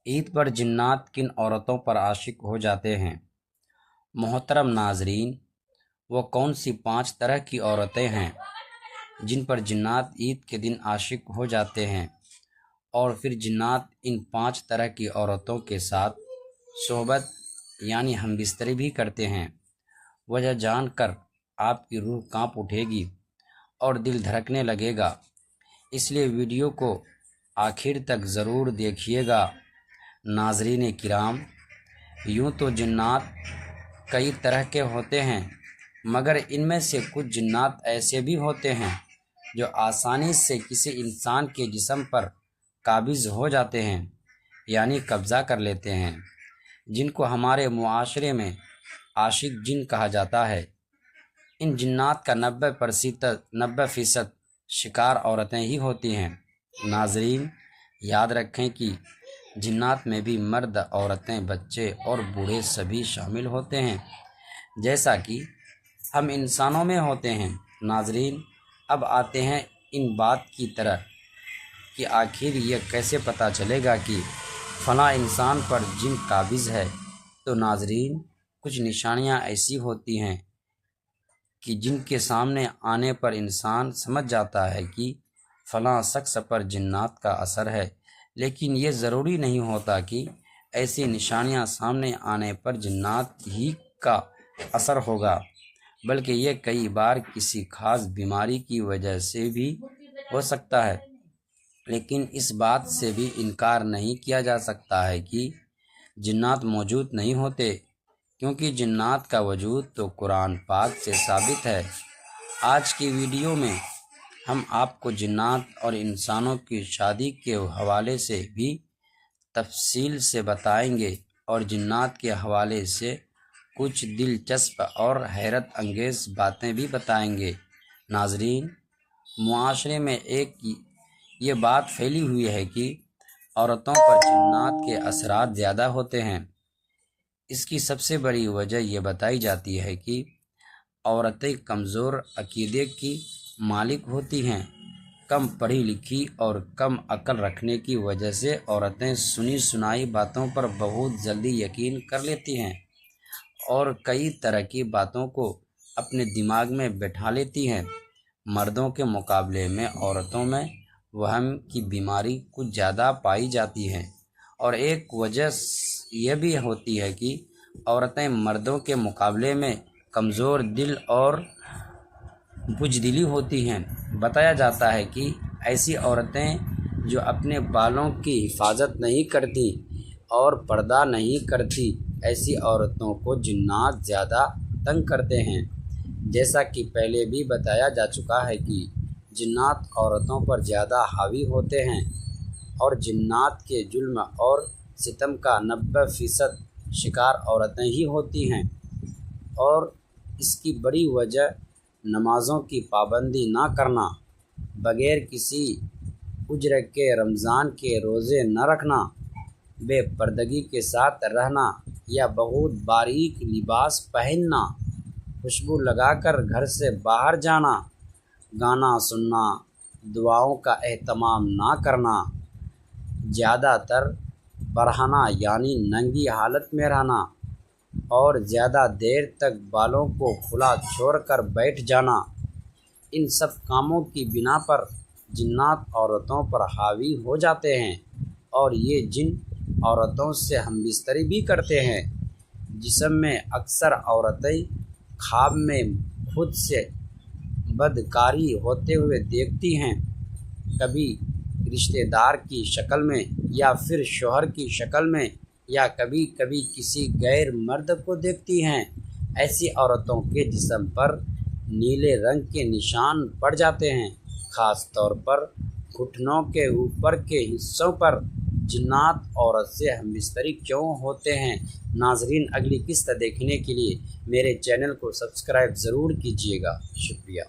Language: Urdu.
عید پر جنات کن عورتوں پر عاشق ہو جاتے ہیں؟ محترم ناظرین، وہ کون سی 5 طرح کی عورتیں ہیں جن پر جنات عید کے دن عاشق ہو جاتے ہیں، اور پھر جنات ان 5 طرح کی عورتوں کے ساتھ صحبت یعنی ہم بستری بھی کرتے ہیں؟ وجہ جان کر آپ کی روح کانپ اٹھے گی اور دل دھڑکنے لگے گا، اس لیے ویڈیو کو آخر تک ضرور دیکھیے گا۔ ناظرین کرام، یوں تو جنات کئی طرح کے ہوتے ہیں، مگر ان میں سے کچھ جنات ایسے بھی ہوتے ہیں جو آسانی سے کسی انسان کے جسم پر قابض ہو جاتے ہیں، یعنی قبضہ کر لیتے ہیں، جن کو ہمارے معاشرے میں عاشق جن کہا جاتا ہے۔ ان جنات کا 90% شکار عورتیں ہی ہوتی ہیں۔ ناظرین، یاد رکھیں کہ جنات میں بھی مرد، عورتیں، بچے اور بوڑھے سبھی شامل ہوتے ہیں، جیسا کہ ہم انسانوں میں ہوتے ہیں۔ ناظرین، اب آتے ہیں ان بات کی طرح کہ آخر یہ کیسے پتہ چلے گا کہ فلاں انسان پر جن قابض ہے۔ تو ناظرین، کچھ نشانیاں ایسی ہوتی ہیں کہ جن کے سامنے آنے پر انسان سمجھ جاتا ہے کہ فلاں شخص پر جنات کا اثر ہے، لیکن یہ ضروری نہیں ہوتا کہ ایسی نشانیاں سامنے آنے پر جنات ہی کا اثر ہوگا، بلکہ یہ کئی بار کسی خاص بیماری کی وجہ سے بھی ہو سکتا ہے۔ لیکن اس بات سے بھی انکار نہیں کیا جا سکتا ہے کہ جنات موجود نہیں ہوتے، کیونکہ جنات کا وجود تو قرآن پاک سے ثابت ہے۔ آج کی ویڈیو میں ہم آپ کو جنات اور انسانوں کی شادی کے حوالے سے بھی تفصیل سے بتائیں گے، اور جنات کے حوالے سے کچھ دلچسپ اور حیرت انگیز باتیں بھی بتائیں گے۔ ناظرین، معاشرے میں ایک یہ بات پھیلی ہوئی ہے کہ عورتوں پر جنات کے اثرات زیادہ ہوتے ہیں۔ اس کی سب سے بڑی وجہ یہ بتائی جاتی ہے کہ عورتیں کمزور عقیدے کی مالک ہوتی ہیں۔ کم پڑھی لکھی اور کم عقل رکھنے کی وجہ سے عورتیں سنی سنائی باتوں پر بہت جلدی یقین کر لیتی ہیں اور کئی طرح کی باتوں کو اپنے دماغ میں بٹھا لیتی ہیں۔ مردوں کے مقابلے میں عورتوں میں وہم کی بیماری کچھ زیادہ پائی جاتی ہے، اور ایک وجہ یہ بھی ہوتی ہے کہ عورتیں مردوں کے مقابلے میں کمزور دل اور بزدلی ہوتی ہیں۔ بتایا جاتا ہے کہ ایسی عورتیں جو اپنے بالوں کی حفاظت نہیں کرتی اور پردہ نہیں کرتی، ایسی عورتوں کو جنات زیادہ تنگ کرتے ہیں۔ جیسا کہ پہلے بھی بتایا جا چکا ہے کہ جنات عورتوں پر زیادہ حاوی ہوتے ہیں، اور جنات کے ظلم اور ستم کا 90% شکار عورتیں ہی ہوتی ہیں، اور اس کی بڑی وجہ نمازوں کی پابندی نہ کرنا، بغیر کسی عذر کے رمضان کے روزے نہ رکھنا، بے پردگی کے ساتھ رہنا یا بہت باریک لباس پہننا، خوشبو لگا کر گھر سے باہر جانا، گانا سننا، دعاؤں کا اہتمام نہ کرنا، زیادہ تر برہنہ یعنی ننگی حالت میں رہنا، اور زیادہ دیر تک بالوں کو کھلا چھوڑ کر بیٹھ جانا، ان سب کاموں کی بنا پر جنات عورتوں پر حاوی ہو جاتے ہیں، اور یہ جن عورتوں سے ہم بستری بھی کرتے ہیں۔ جسم میں اکثر عورتیں خواب میں خود سے بدکاری ہوتے ہوئے دیکھتی ہیں، کبھی رشتہ دار کی شکل میں یا پھر شوہر کی شکل میں، یا کبھی کبھی کسی غیر مرد کو دیکھتی ہیں۔ ایسی عورتوں کے جسم پر نیلے رنگ کے نشان پڑ جاتے ہیں، خاص طور پر گھٹنوں کے اوپر کے حصوں پر۔ جنات عورت سے ہم بستری کیوں ہوتے ہیں؟ ناظرین، اگلی قسط دیکھنے کے لیے میرے چینل کو سبسکرائب ضرور کیجیے گا۔ شکریہ۔